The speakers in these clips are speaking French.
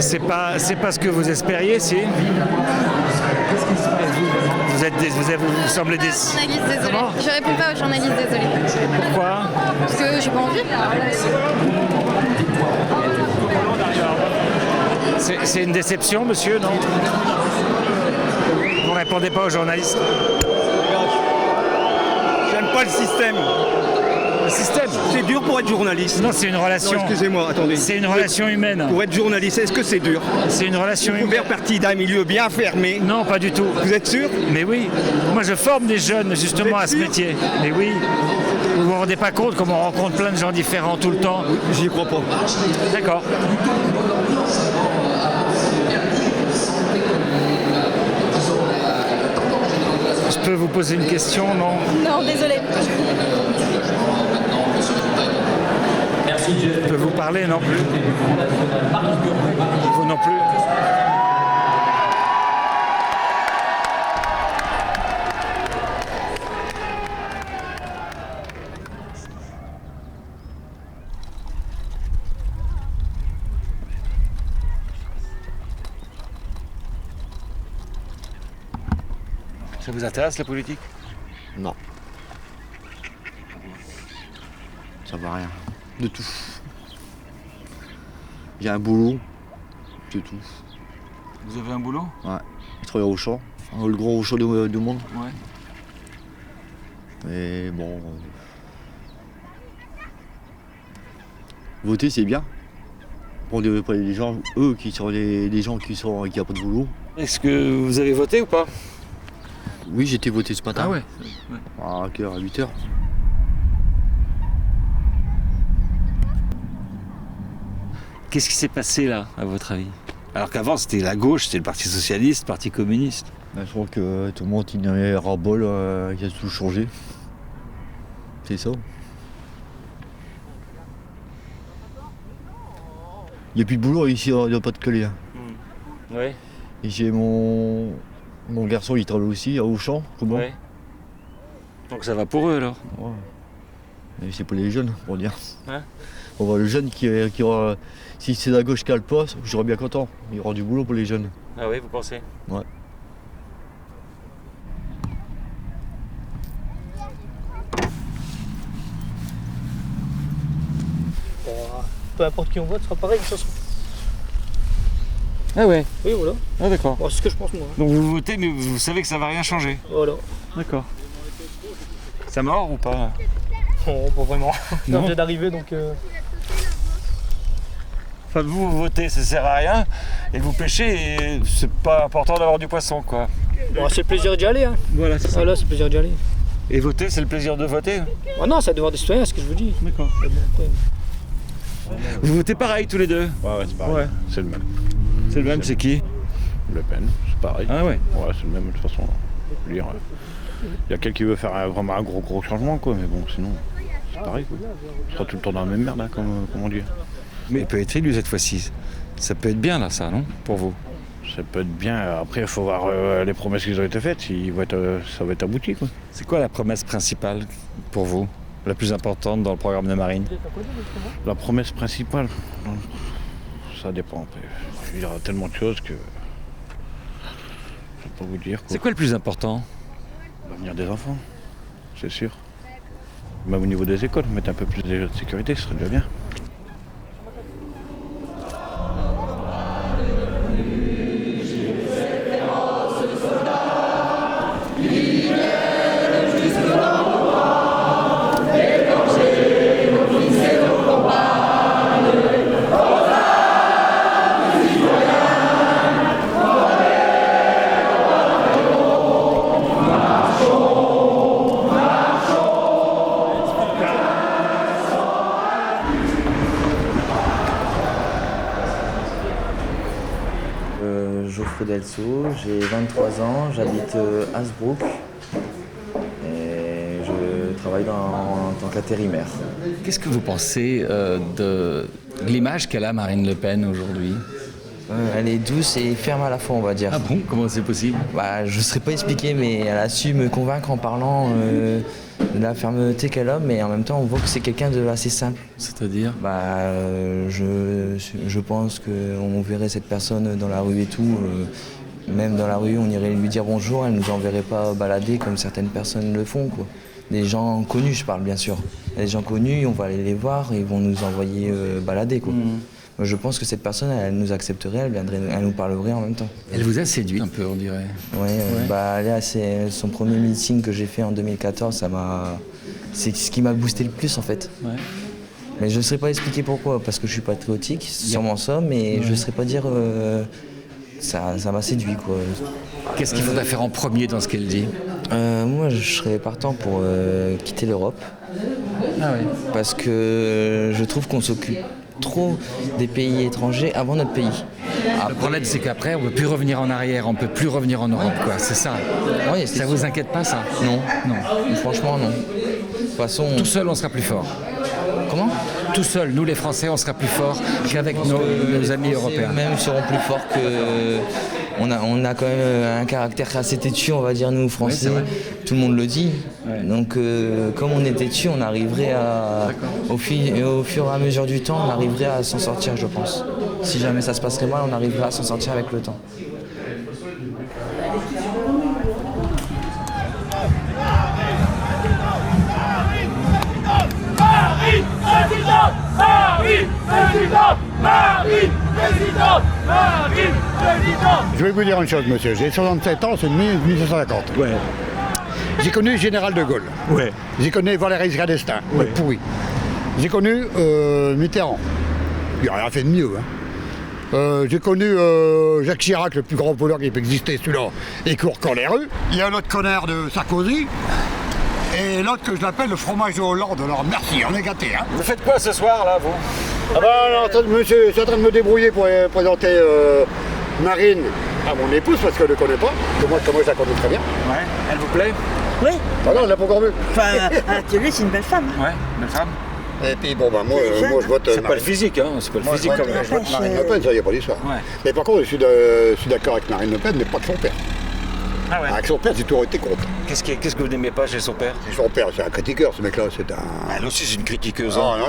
C'est pas ce que vous espériez, si. Vous semblez des... Journaliste, désolé. Comment ? Je réponds pas aux journalistes, désolé. Pourquoi ? Parce que j'ai pas envie. C'est une déception, monsieur, non ? Vous répondez pas aux journalistes ? J'aime pas le système. Le système ? C'est dur pour être journaliste. Non, c'est une relation. Non, excusez-moi, attendez. C'est une relation humaine. Pour être journaliste, est-ce que c'est dur? C'est une relation Vous humaine. faire partie d'un milieu bien fermé. Non, pas du tout. Vous êtes sûr? Mais oui. Moi, je forme des jeunes justement à ce métier. Mais oui. Vous vous rendez pas compte comme on rencontre plein de gens différents tout le temps? J'y crois pas. D'accord. Je peux vous poser une question, non? Non, désolé. Je peux vous parler, non plus? Vous non plus? Ça vous intéresse, la politique? Non. Ça va rien. De tout. J'ai un boulot. C'est tout. Vous avez un boulot? Ouais. Je travaille au champ. Le gros champ du monde. Ouais. Mais bon. Voter, c'est bien. Pour les gens, eux qui sont des gens qui n'ont pas de boulot. Est-ce que vous avez voté ou pas? Oui, j'ai été voté ce matin. Ah ouais. À quelle heure? À 8h. Qu'est-ce qui s'est passé là, à votre avis? Alors qu'avant c'était la gauche, c'était le Parti Socialiste, le Parti Communiste. Je crois que tout le monde il avait ras-bol, il a tout changé. C'est ça. Il n'y a plus de boulot ici, il n'y a pas de Calais. Hein. Ouais. Et j'ai mon garçon, il travaille aussi à Auchan. Comment? Ouais. Donc ça va pour eux alors? Ouais. Et c'est pour les jeunes, pour dire. Hein? On voit le jeune qui aura. Si c'est la gauche qui a le poste, je serais bien content. Il y aura du boulot pour les jeunes. Ah oui, vous pensez? Ouais. Peu importe qui on vote, ce sera pareil, ça sera. Ah ouais. Oui, voilà. Ah d'accord. Bon, c'est ce que je pense, moi. Donc vous votez, mais vous savez que ça va rien changer. Voilà. D'accord. Ça mord ou pas? Oh, pas vraiment. Non. On vient d'arriver, donc. Enfin, vous votez, ça sert à rien, et vous pêchez, et c'est pas important d'avoir du poisson, quoi. Bon, c'est le plaisir d'y aller, hein. Voilà, c'est ça. Voilà, c'est le plaisir d'y aller. Et voter, c'est le plaisir de voter? Ah non, c'est le devoir des citoyens, c'est ce que je vous dis. D'accord. Mais bon, après, Vous votez pareil tous les deux? Ouais, c'est pareil. Ouais. C'est le même. C'est le même, c'est qui? Le Pen, c'est pareil. Ah ouais. Ouais, c'est le même de toute façon. Je veux dire, il y a quelqu'un qui veut faire vraiment un gros changement, quoi, mais bon, sinon, c'est pareil, quoi. On sera tout le temps dans la même merde, hein, comme on dit. Mais il peut être élu cette fois-ci. Ça peut être bien là, ça, non? Pour vous? Ça peut être bien. Après, il faut voir les promesses qui ont été faites, si ça va être abouti, quoi. C'est quoi la promesse principale pour vous? La plus importante dans le programme de Marine? La promesse principale, ça dépend. Après. Je veux dire, il y a tellement de choses que je ne peux pas vous dire. C'est quoi le plus important? L'avenir des enfants, c'est sûr. Même au niveau des écoles, mettre un peu plus de sécurité, ce serait déjà bien. Geoffroy Delceau, j'ai 23 ans, j'habite Hasbrook et je travaille en tant qu'intérimaire. Qu'est-ce que vous pensez de l'image qu'elle a Marine Le Pen aujourd'hui? Elle est douce et ferme à la fois, on va dire. Ah bon, comment c'est possible? Bah, je ne saurais pas expliquer, mais elle a su me convaincre en parlant de la fermeté qu'elle a, mais en même temps, on voit que c'est quelqu'un de assez simple. C'est-à-dire? Bah, je pense qu'on verrait cette personne dans la rue et tout. Même dans la rue, on irait lui dire bonjour, elle ne nous enverrait pas balader comme certaines personnes le font, quoi. Des gens connus, je parle bien sûr. Il y a des gens connus, on va aller les voir et ils vont nous envoyer balader, quoi. Moi, je pense que cette personne, elle nous accepterait, elle nous parlerait en même temps. Elle vous a séduit un peu, on dirait. Ouais. Bah là, c'est son premier meeting que j'ai fait en 2014, c'est ce qui m'a boosté le plus en fait. Ouais. Mais je ne saurais pas expliquer pourquoi, parce que je suis patriotique, sûrement ça, mais je ne saurais pas dire. Ça m'a séduit, quoi. Qu'est-ce qu'il faudrait faire en premier dans ce qu'elle dit? Moi, je serais partant pour quitter l'Europe. Ah oui. Parce que je trouve qu'on s'occupe trop des pays étrangers avant notre pays. Le problème, c'est qu'après, on ne peut plus revenir en arrière, on ne peut plus revenir en Europe, quoi. C'est ça. Ouais, Ça vous inquiète pas, ça? Non. Non. Franchement, non. De toute façon. Tout seul, on sera plus fort. Comment? Tout seul, nous les Français, on sera plus forts qu'avec nos amis européens. Même seront plus forts que. On a quand même un caractère assez têtu, on va dire, nous Français. Oui, tout le monde le dit. Ouais. Donc, comme on est têtu, on arriverait au fur et à mesure du temps, on arriverait à s'en sortir, je pense. Si jamais ça se passerait mal, on arriverait à s'en sortir avec le temps. Je vais vous dire une chose, monsieur. J'ai 67 ans, c'est 1950. Ouais. J'ai connu le général de Gaulle. Ouais. J'ai connu Valéry Giscard d'Estaing, Ouais. pourri. J'ai connu Mitterrand. Il n'a rien fait de mieux. Hein. J'ai connu Jacques Chirac, le plus grand voleur qui peut exister, celui-là. Il court quand les rues. Il y a un autre connard de Sarkozy. Et l'autre que je l'appelle le fromage de Hollande. Alors merci, on est gâtés. Hein. Vous faites quoi ce soir, là, vous? Ah ben, monsieur, je suis en train de me débrouiller pour présenter Marine à mon épouse parce qu'elle ne le connaît pas. Que moi je la connais très bien. Ouais. Elle vous plaît? Oui, Ah non, elle l'a pas encore vu. enfin, à la télé, c'est une belle femme. Ouais, belle femme. Et puis bon, bah, moi je vote. C'est pas le physique, hein. C'est pas le physique comme je vote Marine Le Pen, ça y a pas d'histoire. Ouais. Mais par contre, je suis d'accord avec Marine Le Pen, mais pas que son père. Ah ouais. Avec son père, j'ai toujours été contre. Qu'est-ce que vous n'aimez pas chez son père? Son père, c'est un critiqueur, ce mec-là, c'est un. Elle aussi, c'est une critiqueuse. Non, ouais,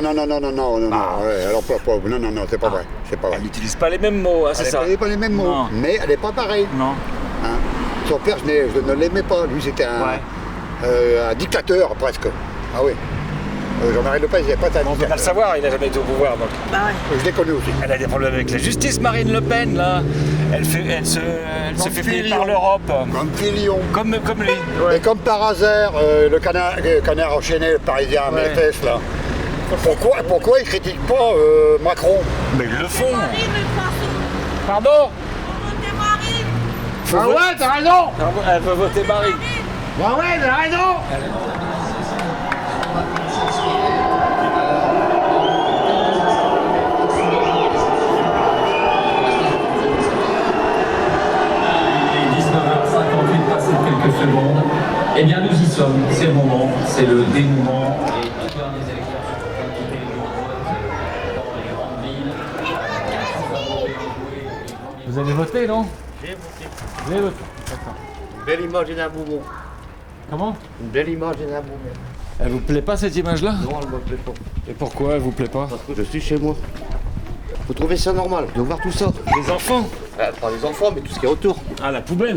alors pas, non, c'est pas vrai, c'est pas vrai. Elle n'utilise pas les mêmes mots, hein, c'est ça? Elle n'est pas les mêmes mots, Non. mais elle n'est pas pareille. Non. Hein. Son père, je ne l'aimais pas, lui c'était un dictateur presque. Ah oui. Jean-Marie Le Pen, il n'est pas un On ne peut pas le savoir, il n'a jamais été au pouvoir. Donc. Bah ouais. Je l'ai connu aussi. Elle a des problèmes avec la justice, Marine Le Pen, là. Elle se fait payer par l'Europe. Comme Fillon. Comme lui. Et comme par hasard, le canard enchaîné, le parisien, Ouais. MFS, là. Pourquoi ils ne critiquent pas Macron? Mais ils le font. Pardon? Ah ouais, t'as raison. Elle veut voter Marine. Ah ouais, t'as raison. Quelques secondes. Eh bien, nous y sommes. C'est le moment. C'est le dénouement. Vous allez voter, non? J'ai voté. Vous allez voter. Une belle image d'un bonbon. Comment? Une belle image d'un bonbon. Elle vous plaît pas, cette image-là? Non, elle me plaît pas. Et pourquoi elle vous plaît pas? Parce que je suis chez moi. Vous trouvez ça normal de voir tout ça? Les enfants? Pas les enfants, mais tout ce qui est autour. Ah, la poubelle?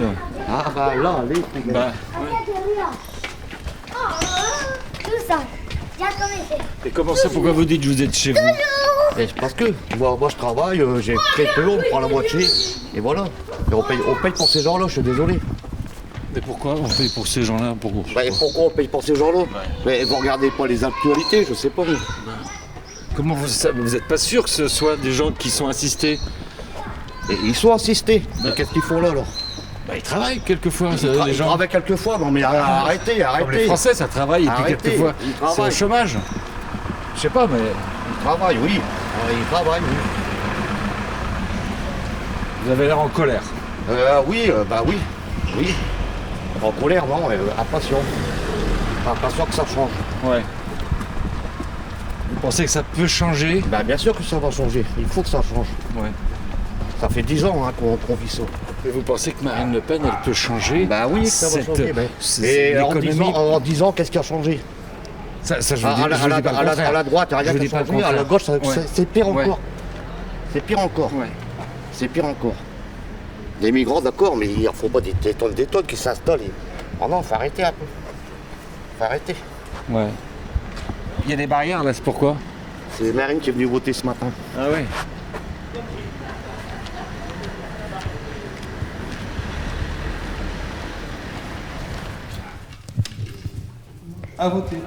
Ah bah là, allez. Bah, Tout ça. Tiens, comme il fait. et comment ça, pourquoi vous dites que vous êtes chez vous? Et c'est parce que moi je travaille, j'ai très peu, on prend la moitié, et voilà. Et on paye pour ces gens-là, je suis désolé. Mais pourquoi on paye pour ces gens-là? Pourquoi? Bah, et pourquoi on paye pour ces gens-là? Mais vous regardez pas les actualités, je sais pas. Comment vous savez? Vous êtes pas sûr que ce soit des gens qui sont assistés? Et ils sont assistés. Mais qu'est-ce qu'ils font là alors? Bah, ils travaillent quelquefois, les Ils gens. travaillent quelquefois, non mais arrêtez. Comme les Français, ça travaille, et puis Arrêtez, quelquefois, ils c'est au travaillent. chômage. Je sais pas, mais Ils travaillent, oui. Ils travaillent, oui. vous avez l'air en colère. Oui, oui. En colère, non, impatient. Impatient que ça change. Ouais. Vous pensez que ça peut changer? Bah bien sûr que ça va changer, il faut que ça change. Ouais. Ça fait 10 ans hein, qu'on vit ça. Et vous pensez que Marine Le Pen, elle peut changer? Bah oui, ça va changer. Et en 10 ans, qu'est-ce qui a changé? Ça, je vous dis, je vous dis pas le contraire. À la droite, il n'y a rien qui a changé. À la gauche, c'est pire encore. C'est pire encore. C'est pire encore. Les migrants, d'accord, mais il ne faut pas des tonnes qui s'installent. Oh non, faut arrêter un peu. Faut arrêter. Ouais. Il y a des barrières là, c'est pourquoi? C'est Marine qui est venue voter ce matin. Ah ouais. À voter.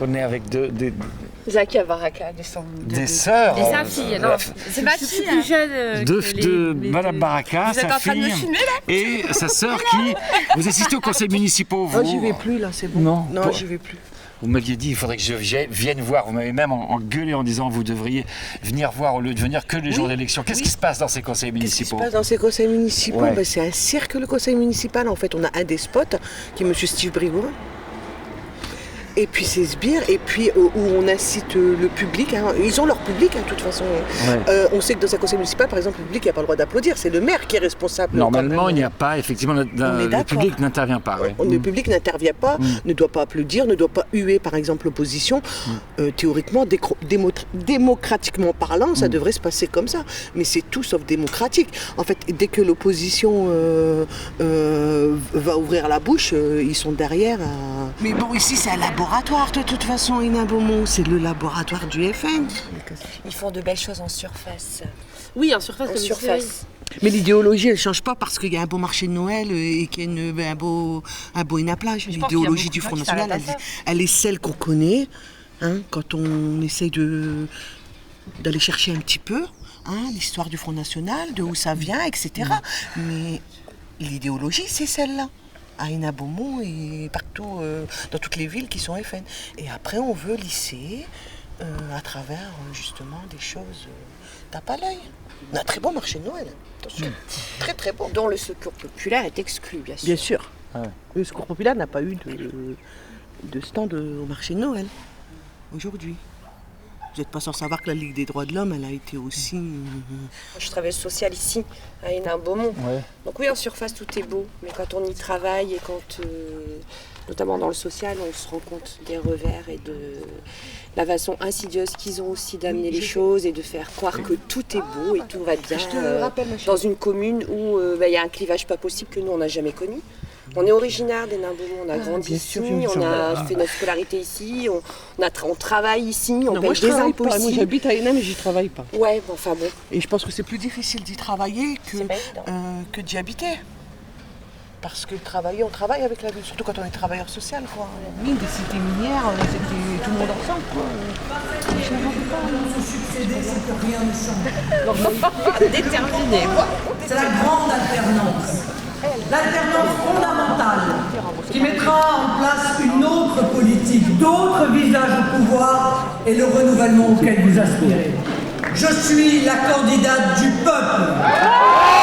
On est avec des Zakia Baraka, des sœurs. Et sa fille, non, c'est ma fille. Plus jeune de Madame Baraka, Vous êtes sa en train de me fille, filmer, là et sa sœur qui... Vous assistez aux conseils municipaux, vous? Non, j'y vais plus là, c'est bon. Non, j'y vais plus. Vous m'aviez dit il faudrait que je vienne voir. Vous m'avez même engueulé en disant vous devriez venir voir au lieu de venir que les jours d'élection. Qu'est-ce qui se passe dans ces conseils municipaux? Qu'est-ce qui se passe dans ces conseils municipaux? C'est un cirque, le conseil municipal. En fait, on a un despote qui est M. Steve Brigois. Et puis ces sbires, et puis où on incite le public, hein. Ils ont leur public de toute façon. On sait que dans un conseil municipal, par exemple, le public n'a pas le droit d'applaudir, c'est le maire qui est responsable. Normalement, il n'y a pas, effectivement, le public n'intervient pas. Le public n'intervient pas, ne doit pas applaudir, ne doit pas huer, par exemple, l'opposition. Théoriquement, démocratiquement parlant, ça devrait se passer comme ça. Mais c'est tout sauf démocratique. En fait, dès que l'opposition va ouvrir la bouche, ils sont derrière. Mais bon, ici, c'est un laboratoire de toute façon, Hénin Beaumont, c'est le laboratoire du FN. Ils font de belles choses en surface. Oui, en surface. Mais l'idéologie, elle ne change pas parce qu'il y a un beau marché de Noël et qu'il y a un beau Hénin-Plage. L'idéologie du Front National, elle est celle qu'on connaît, hein, quand on essaye d'aller chercher un petit peu l'histoire du Front National, de où ça vient, etc. Mais l'idéologie, c'est celle-là. À Hénin Beaumont et partout dans toutes les villes qui sont FN. Et après, on veut lisser à travers justement des choses tape à l'œil. On a un très bon marché de Noël, attention. Très très bon. Dont le secours populaire est exclu, bien sûr. Bien sûr. Le secours populaire n'a pas eu de stand au marché de Noël aujourd'hui. Vous n'êtes pas sans savoir que la Ligue des droits de l'homme, elle a été aussi... Je travaille social ici, à Hénin Beaumont. Donc oui, en surface, tout est beau. Mais quand on y travaille et quand, notamment dans le social, on se rend compte des revers et de la façon insidieuse qu'ils ont aussi d'amener les choses et de faire croire que tout est beau et tout va bien dans une commune où il y a un clivage pas possible que nous, on n'a jamais connu. On est originaire d'Hénin Beaumont, on a grandi ici, on a fait notre scolarité ici, on travaille ici, on paye des impôts ici. Moi j'habite à Hénin mais j'y travaille pas. Ouais, bon, enfin bon. Et je pense que c'est plus difficile d'y travailler que d'y habiter. Parce que travailler, on travaille avec la ville, surtout quand on est travailleur social, quoi. La mine, des cités minières, c'était tout le monde ensemble, quoi. Déterminé. C'est la grande alternance. L'alternance fondamentale qui mettra en place une autre politique, d'autres visages au pouvoir et le renouvellement auquel vous aspirez. Je suis la candidate du peuple.